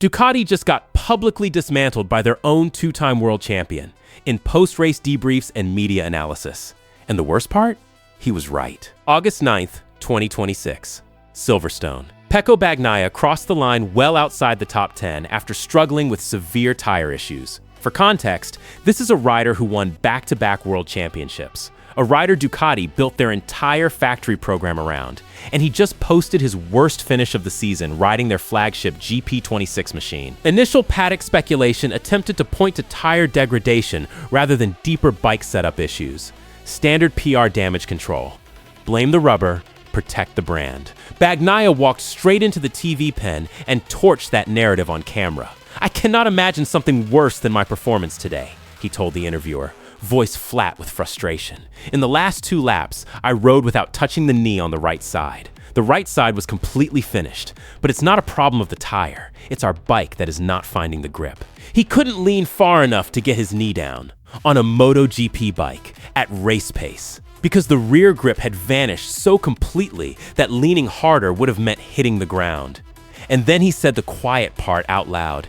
Ducati just got publicly dismantled by their own two-time world champion in post-race debriefs and media analysis. And the worst part? He was right. August 9th, 2026. Silverstone. Pecco Bagnaia crossed the line well outside the top 10 after struggling with severe tire issues. For context, this is a rider who won back-to-back world championships, a rider Ducati built their entire factory program around, and he just posted his worst finish of the season riding their flagship GP26 machine. Initial Paddock speculation attempted to point to tire degradation rather than deeper bike setup issues. Standard PR damage control. Blame the rubber, protect the brand. Bagnaia walked straight into the TV pen and torched that narrative on camera. "I cannot imagine something worse than my performance today," he told the interviewer, voice flat with frustration. "In the last 2 laps, I rode without touching the knee on the right side. The right side was completely finished, but it's not a problem of the tire. It's our bike that is not finding the grip." He couldn't lean far enough to get his knee down on a MotoGP bike at race pace because the rear grip had vanished so completely that leaning harder would have meant hitting the ground. And then he said the quiet part out loud.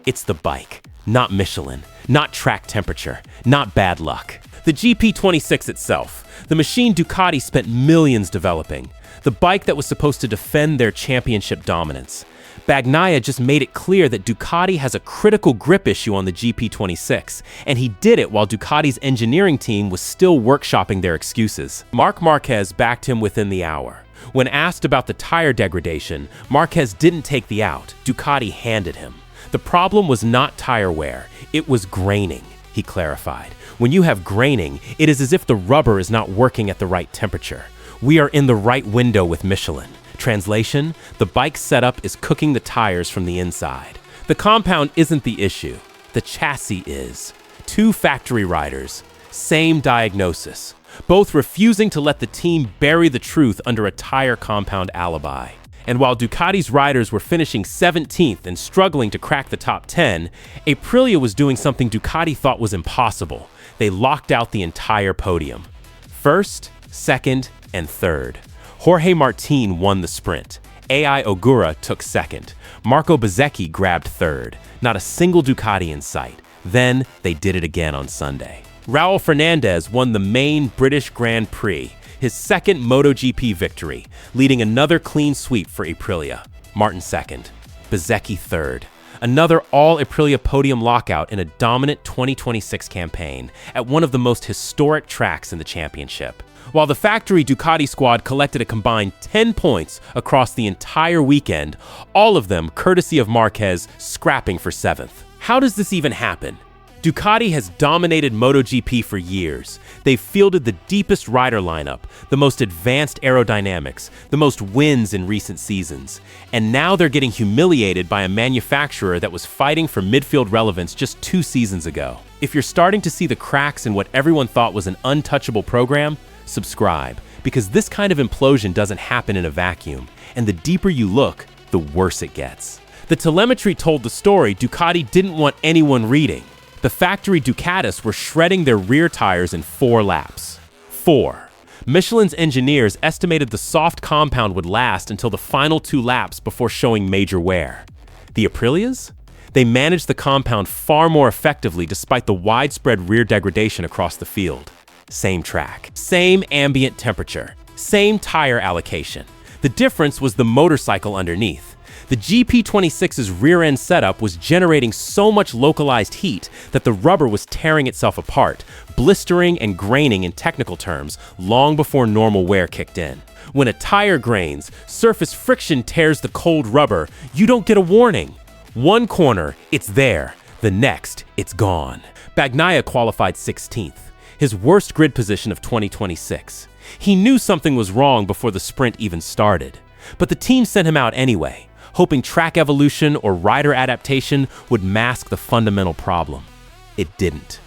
"It's the bike, not Michelin, not track temperature, not bad luck." The GP26 itself, the machine Ducati spent millions developing, the bike that was supposed to defend their championship dominance. Bagnaia just made it clear that Ducati has a critical grip issue on the GP26, and he did it while Ducati's engineering team was still workshopping their excuses. Marc Márquez backed him within the hour. When asked about the tire degradation, Márquez didn't take the out. Ducati handed him. The problem was not tire wear, it was graining, he clarified. When you have graining, it is as if the rubber is not working at the right temperature. We are in the right window with Michelin. Translation, the bike setup is cooking the tires from the inside. The compound isn't the issue, the chassis is. 2 factory riders, same diagnosis, both refusing to let the team bury the truth under a tire compound alibi. And while Ducati's riders were finishing 17th and struggling to crack the top 10, Aprilia was doing something Ducati thought was impossible. They locked out the entire podium. First, second, and third. Jorge Martin won the sprint. AI Ogura took second. Marco Bezzecchi grabbed third. Not a single Ducati in sight. Then they did it again on Sunday. Raul Fernandez won the main British Grand Prix, his second MotoGP victory, leading another clean sweep for Aprilia. Martin second. Bezzecchi third. Another all-Aprilia podium lockout in a dominant 2026 campaign at one of the most historic tracks in the championship. While the factory Ducati squad collected a combined 10 points across the entire weekend, all of them courtesy of Márquez scrapping for 7th. How does this even happen? Ducati has dominated MotoGP for years. They've fielded the deepest rider lineup, the most advanced aerodynamics, the most wins in recent seasons. And now they're getting humiliated by a manufacturer that was fighting for midfield relevance just 2 seasons ago. If you're starting to see the cracks in what everyone thought was an untouchable program, subscribe, because this kind of implosion doesn't happen in a vacuum, and the deeper you look, the worse it gets. The telemetry told the story Ducati didn't want anyone reading. The factory Ducatis were shredding their rear tires in 4 laps. 4. Michelin's engineers estimated the soft compound would last until the final 2 laps before showing major wear. The Aprilias? They managed the compound far more effectively despite the widespread rear degradation across the field. Same track, same ambient temperature, same tire allocation. The difference was the motorcycle underneath. The GP26's rear-end setup was generating so much localized heat that the rubber was tearing itself apart, blistering and graining in technical terms, long before normal wear kicked in. When a tire grains, surface friction tears the cold rubber, you don't get a warning. One corner, it's there. The next, it's gone. Bagnaia qualified 16th, his worst grid position of 2026. He knew something was wrong before the sprint even started, but the team sent him out anyway, hoping track evolution or rider adaptation would mask the fundamental problem. It didn't.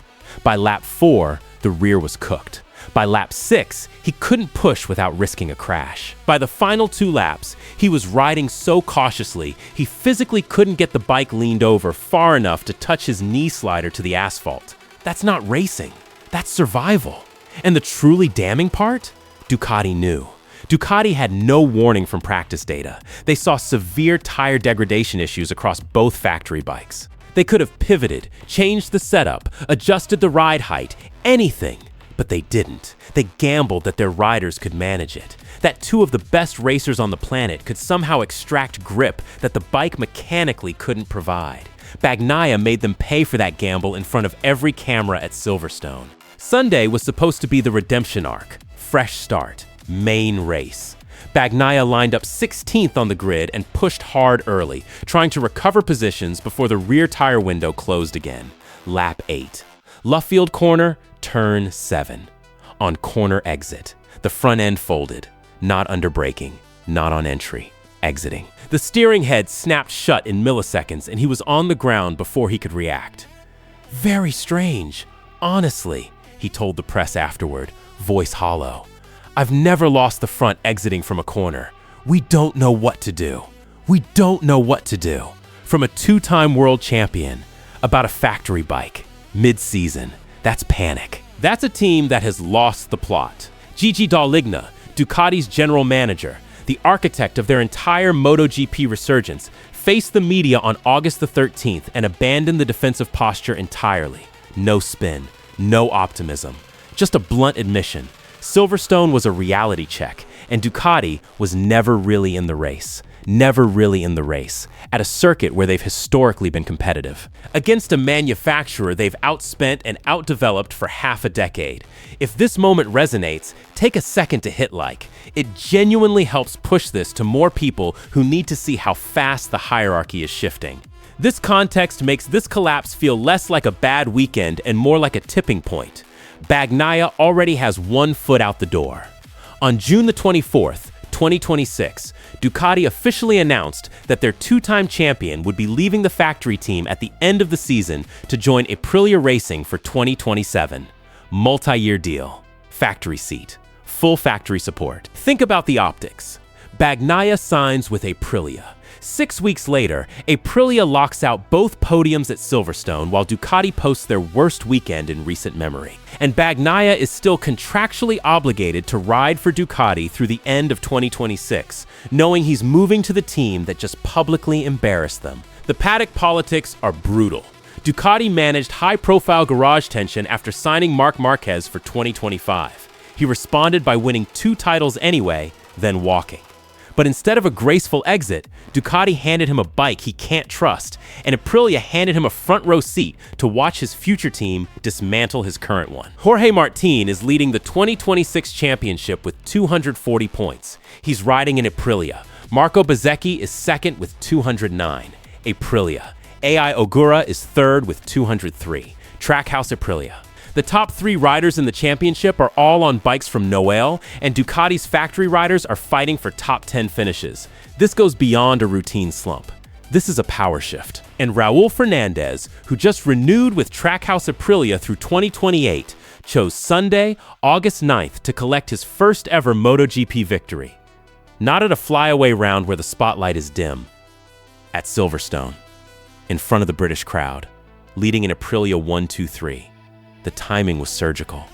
By lap 4, the rear was cooked. By lap 6, he couldn't push without risking a crash. By the final 2 laps, he was riding so cautiously, he physically couldn't get the bike leaned over far enough to touch his knee slider to the asphalt. That's not racing. That's survival. And the truly damning part? Ducati knew. Ducati had no warning from practice data. They saw severe tire degradation issues across both factory bikes. They could have pivoted, changed the setup, adjusted the ride height, anything. But they didn't. They gambled that their riders could manage it, that two of the best racers on the planet could somehow extract grip that the bike mechanically couldn't provide. Bagnaia made them pay for that gamble in front of every camera at Silverstone. Sunday was supposed to be the redemption arc, fresh start, main race. Bagnaia lined up 16th on the grid and pushed hard early, trying to recover positions before the rear tire window closed again. Lap 8. Luffield corner, turn 7. On corner exit, the front end folded, not under braking, not on entry, exiting. The steering head snapped shut in milliseconds and he was on the ground before he could react. "Very strange, honestly," he told the press afterward, voice hollow. "I've never lost the front exiting from a corner. We don't know what to do. We don't know what to do." From a two-time world champion, about a factory bike, mid-season, that's panic. That's a team that has lost the plot. Dall'Igna, Ducati's general manager, the architect of their entire MotoGP resurgence, faced the media on August the 13th and abandoned the defensive posture entirely. No spin, no optimism, just a blunt admission. Silverstone was a reality check, and Ducati was never really in the race. Never really in the race, at a circuit where they've historically been competitive. Against a manufacturer they've outspent and outdeveloped for half a decade. If this moment resonates, take a second to hit like. It genuinely helps push this to more people who need to see how fast the hierarchy is shifting. This context makes this collapse feel less like a bad weekend and more like a tipping point. Bagnaia already has one foot out the door. On June the 24th, 2026, Ducati officially announced that their two-time champion would be leaving the factory team at the end of the season to join Aprilia Racing for 2027. Multi-year deal, factory seat, full factory support. Think about the optics. Bagnaia signs with Aprilia. 6 weeks later, Aprilia locks out both podiums at Silverstone while Ducati posts their worst weekend in recent memory. And Bagnaia is still contractually obligated to ride for Ducati through the end of 2026, knowing he's moving to the team that just publicly embarrassed them. The Paddock Politics are brutal. Ducati managed high-profile garage tension after signing Marc Márquez for 2025. He responded by winning 2 titles anyway, then walking. But instead of a graceful exit, Ducati handed him a bike he can't trust, and Aprilia handed him a front-row seat to watch his future team dismantle his current one. Jorge Martin is leading the 2026 championship with 240 points. He's riding in Aprilia. Marco Bezzecchi is second with 209. Aprilia. AI Ogura is third with 203. Trackhouse Aprilia. The top 3 riders in the championship are all on bikes from Noel, and Ducati's factory riders are fighting for top 10 finishes. This goes beyond a routine slump. This is a power shift. And Raul Fernandez, who just renewed with Trackhouse Aprilia through 2028, chose Sunday, August 9th to collect his first ever MotoGP victory. Not at a flyaway round where the spotlight is dim. At Silverstone, in front of the British crowd, leading in Aprilia 1-2-3. The timing was surgical.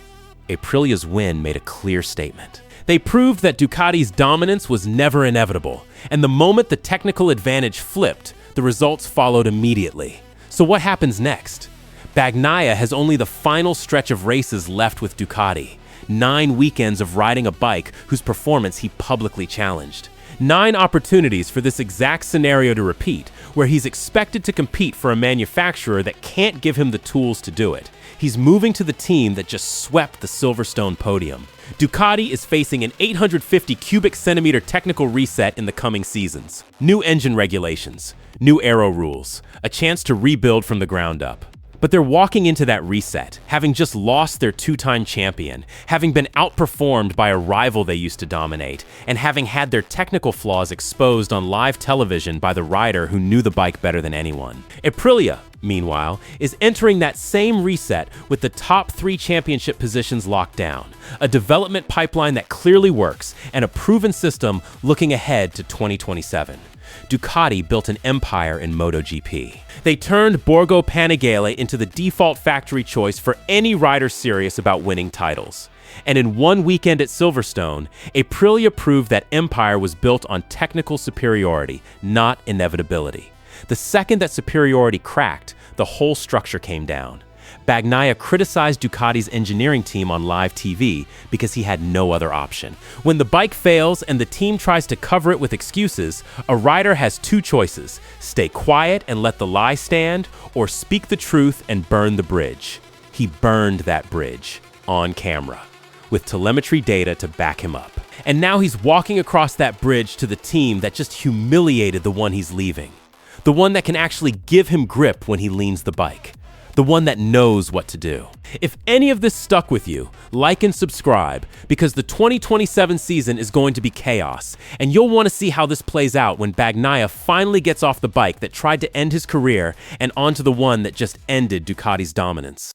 Aprilia's win made a clear statement. They proved that Ducati's dominance was never inevitable, and the moment the technical advantage flipped, the results followed immediately. So what happens next? Bagnaia has only the final stretch of races left with Ducati. 9 weekends of riding a bike whose performance he publicly challenged. 9 opportunities for this exact scenario to repeat, where he's expected to compete for a manufacturer that can't give him the tools to do it. He's moving to the team that just swept the Silverstone podium. Ducati is facing an 850 cubic centimeter technical reset in the coming seasons. New engine regulations, new aero rules, a chance to rebuild from the ground up. But they're walking into that reset, having just lost their 2-time champion, having been outperformed by a rival they used to dominate, and having had their technical flaws exposed on live television by the rider who knew the bike better than anyone. Aprilia, meanwhile, is entering that same reset with the top 3 championship positions locked down, a development pipeline that clearly works, and a proven system looking ahead to 2027. Ducati built an empire in MotoGP. They turned Borgo Panigale into the default factory choice for any rider serious about winning titles. And in one weekend at Silverstone, Aprilia proved that empire was built on technical superiority, not inevitability. The second that superiority cracked, the whole structure came down. Bagnaia criticized Ducati's engineering team on live TV because he had no other option. When the bike fails and the team tries to cover it with excuses, a rider has two choices: stay quiet and let the lie stand, or speak the truth and burn the bridge. He burned that bridge on camera, with telemetry data to back him up. And now he's walking across that bridge to the team that just humiliated the one he's leaving. The one that can actually give him grip when he leans the bike. The one that knows what to do. If any of this stuck with you, like and subscribe, because the 2027 season is going to be chaos, and you'll want to see how this plays out when Bagnaia finally gets off the bike that tried to end his career and onto the one that just ended Ducati's dominance.